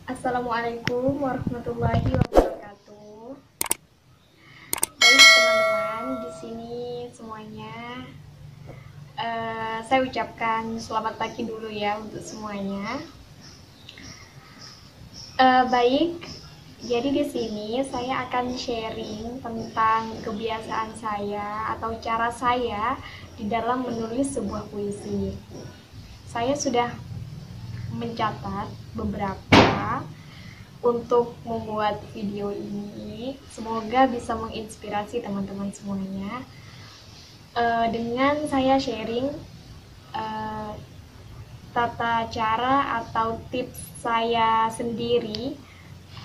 Assalamualaikum warahmatullahi wabarakatuh. Baik teman-teman, di sini semuanya saya ucapkan selamat pagi dulu ya untuk semuanya. Baik, jadi di sini saya akan sharing tentang kebiasaan saya atau cara saya di dalam menulis sebuah puisi. Saya sudah mencatat beberapa untuk membuat video ini. Semoga bisa menginspirasi teman-teman semuanya dengan saya sharing tata cara atau tips saya sendiri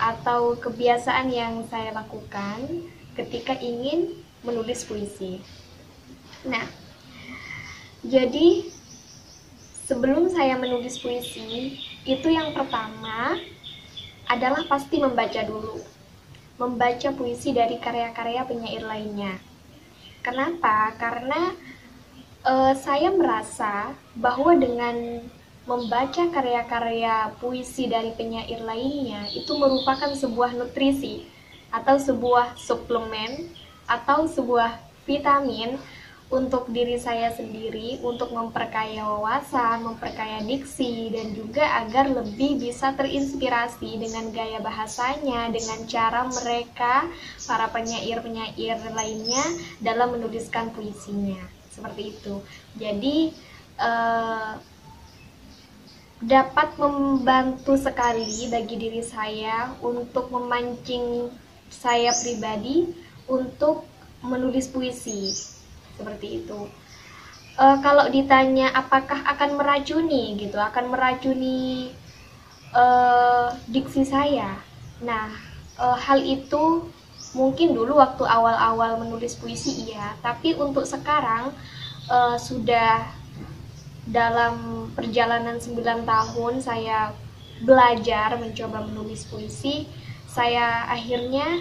atau kebiasaan yang saya lakukan ketika ingin menulis puisi. Nah, jadi sebelum saya menulis puisi, itu yang pertama adalah pasti membaca dulu. Membaca puisi dari karya-karya penyair lainnya. Kenapa? Karena saya merasa bahwa dengan membaca karya-karya puisi dari penyair lainnya itu merupakan sebuah nutrisi atau sebuah suplemen atau sebuah vitamin untuk diri saya sendiri, untuk memperkaya wawasan, memperkaya diksi, dan juga agar lebih bisa terinspirasi dengan gaya bahasanya, dengan cara mereka, para penyair-penyair lainnya dalam menuliskan puisinya. Seperti itu. Jadi, dapat membantu sekali bagi diri saya untuk memancing saya pribadi untuk menulis puisi. Seperti itu. Kalau ditanya apakah akan meracuni gitu, akan meracuni diksi saya. Nah, hal itu mungkin dulu waktu awal-awal menulis puisi iya, tapi untuk sekarang sudah dalam perjalanan 9 tahun saya belajar mencoba menulis puisi, saya akhirnya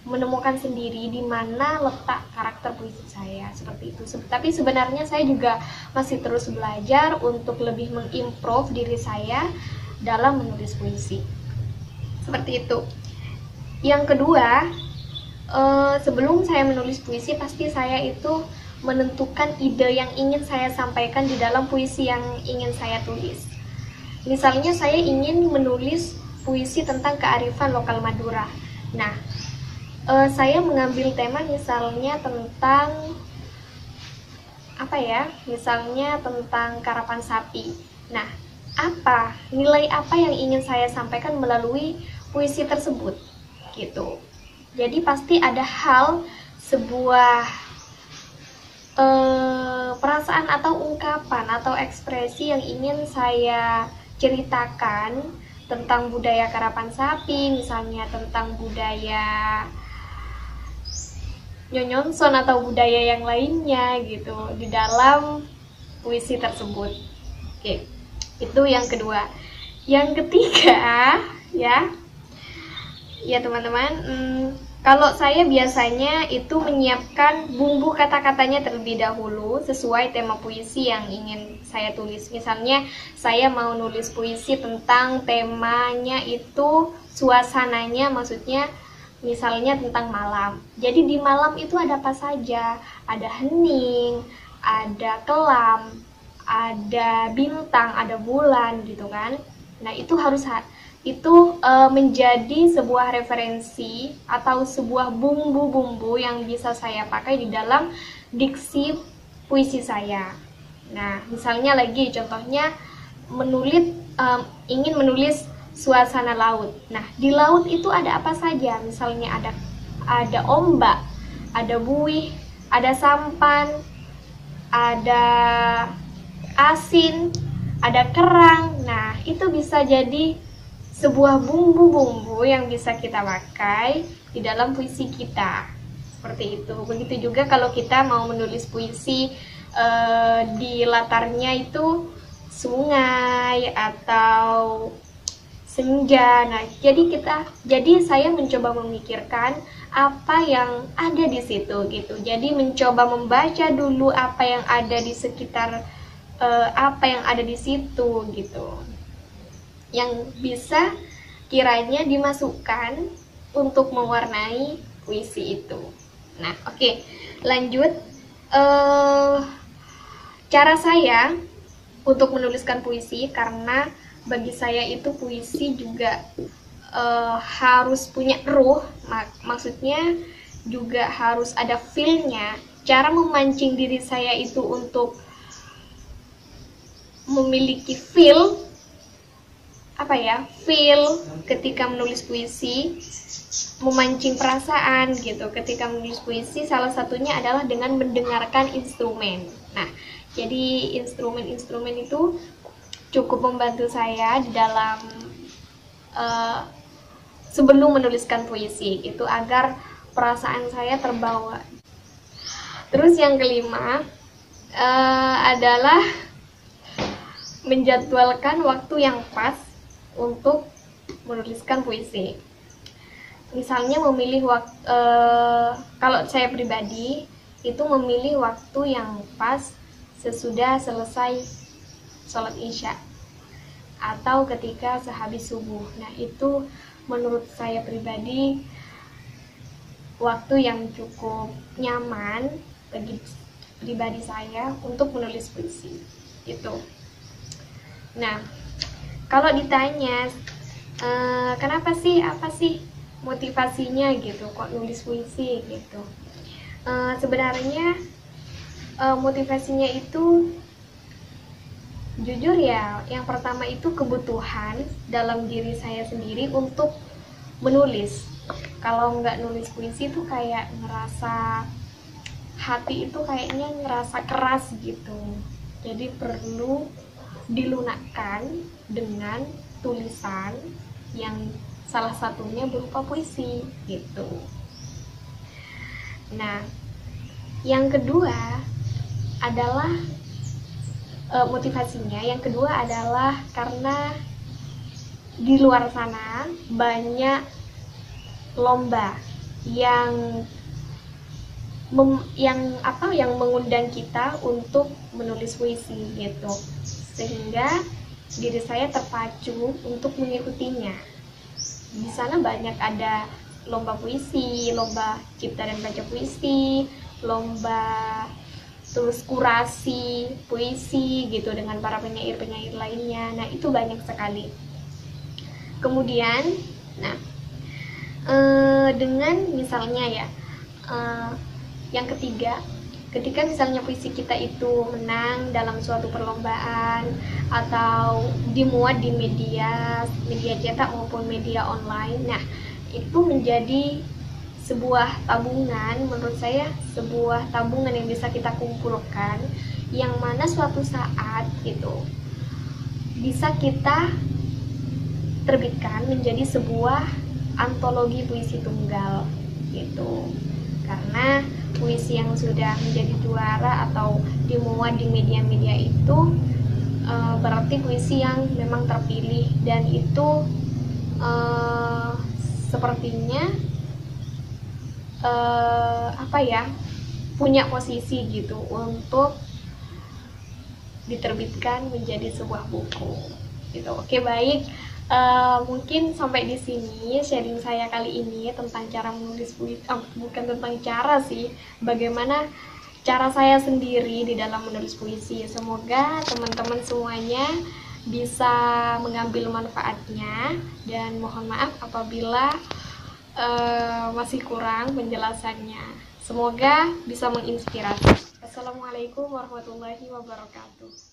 menemukan sendiri di mana letak karakter puisi saya, seperti itu. Tapi sebenarnya saya juga masih terus belajar untuk lebih mengimprove diri saya dalam menulis puisi. Seperti itu. Yang kedua, sebelum saya menulis puisi, pasti saya itu menentukan ide yang ingin saya sampaikan di dalam puisi yang ingin saya tulis. Misalnya saya ingin menulis puisi tentang kearifan lokal Madura. Nah, saya mengambil tema misalnya tentang misalnya tentang karapan sapi. Nah, nilai apa yang ingin saya sampaikan melalui puisi tersebut gitu. Jadi pasti ada sebuah perasaan atau ungkapan atau ekspresi yang ingin saya ceritakan tentang budaya karapan sapi, misalnya tentang budaya Nyonyonson atau budaya yang lainnya gitu di dalam puisi tersebut. Oke, itu yang kedua. Yang ketiga ya teman-teman, kalau saya biasanya itu menyiapkan bumbu kata-katanya terlebih dahulu sesuai tema puisi yang ingin saya tulis. Misalnya saya mau nulis puisi tentang temanya itu suasananya, maksudnya misalnya tentang malam. Jadi di malam itu ada apa saja? Ada hening, ada kelam, ada bintang, ada bulan gitu kan. Nah, itu harus menjadi sebuah referensi atau sebuah bumbu-bumbu yang bisa saya pakai di dalam diksi puisi saya. Nah, misalnya lagi contohnya ingin menulis suasana laut. Nah, di laut itu ada apa saja? Misalnya ada ombak, ada buih, ada sampan, ada asin, ada kerang. Nah, itu bisa jadi sebuah bumbu-bumbu yang bisa kita pakai di dalam puisi kita. Seperti itu. Begitu juga kalau kita mau menulis puisi di latarnya itu sungai atau senja. Nah, jadi saya mencoba memikirkan apa yang ada di situ gitu. Jadi mencoba membaca dulu apa yang ada di sekitar apa yang ada di situ gitu. Yang bisa kiranya dimasukkan untuk mewarnai puisi itu. Nah, oke, lanjut. Cara saya untuk menuliskan puisi, karena bagi saya itu puisi juga harus punya ruh, maksudnya juga harus ada feel-nya. Cara memancing diri saya itu untuk memiliki feel ketika menulis puisi, memancing perasaan gitu ketika menulis puisi, salah satunya adalah dengan mendengarkan instrumen. Nah, jadi instrumen itu cukup membantu saya di dalam sebelum menuliskan puisi itu, agar perasaan saya terbawa. Terus yang kelima adalah menjadwalkan waktu yang pas untuk menuliskan puisi. Misalnya memilih waktu, kalau saya pribadi itu memilih waktu yang pas sesudah selesai sholat isya atau ketika sehabis subuh. Nah, itu menurut saya pribadi waktu yang cukup nyaman bagi pribadi saya untuk menulis puisi itu. Nah, kalau ditanya kenapa sih, apa sih motivasinya gitu kok nulis puisi gitu, sebenarnya motivasinya itu jujur ya, yang pertama itu kebutuhan dalam diri saya sendiri untuk menulis. Kalau nggak nulis puisi itu kayak ngerasa hati itu kayaknya ngerasa keras gitu, jadi perlu dilunakkan dengan tulisan yang salah satunya berupa puisi gitu. Nah, yang kedua adalah motivasinya, yang kedua adalah karena di luar sana banyak lomba yang mengundang kita untuk menulis puisi gitu, sehingga diri saya terpacu untuk mengikutinya. Di sana banyak ada lomba puisi, lomba cipta dan baca puisi, lomba terus kurasi puisi gitu dengan para penyair-penyair lainnya. Nah, itu banyak sekali. Kemudian, nah, dengan misalnya ya, yang ketiga, ketika misalnya puisi kita itu menang dalam suatu perlombaan atau dimuat di media cetak maupun media online, nah itu menjadi sebuah tabungan, menurut saya sebuah tabungan yang bisa kita kumpulkan, yang mana suatu saat itu bisa kita terbitkan menjadi sebuah antologi puisi tunggal gitu. Karena puisi yang sudah menjadi juara atau dimuat di media-media itu berarti puisi yang memang terpilih, dan itu sepertinya punya posisi gitu untuk diterbitkan menjadi sebuah buku gitu. Oke, baik. Mungkin sampai di sini sharing saya kali ini tentang cara menulis puisi, bukan tentang cara sih, bagaimana cara saya sendiri di dalam menulis puisi. Semoga teman-teman semuanya bisa mengambil manfaatnya, dan mohon maaf apabila masih kurang penjelasannya. Semoga bisa menginspirasi. Assalamualaikum warahmatullahi wabarakatuh.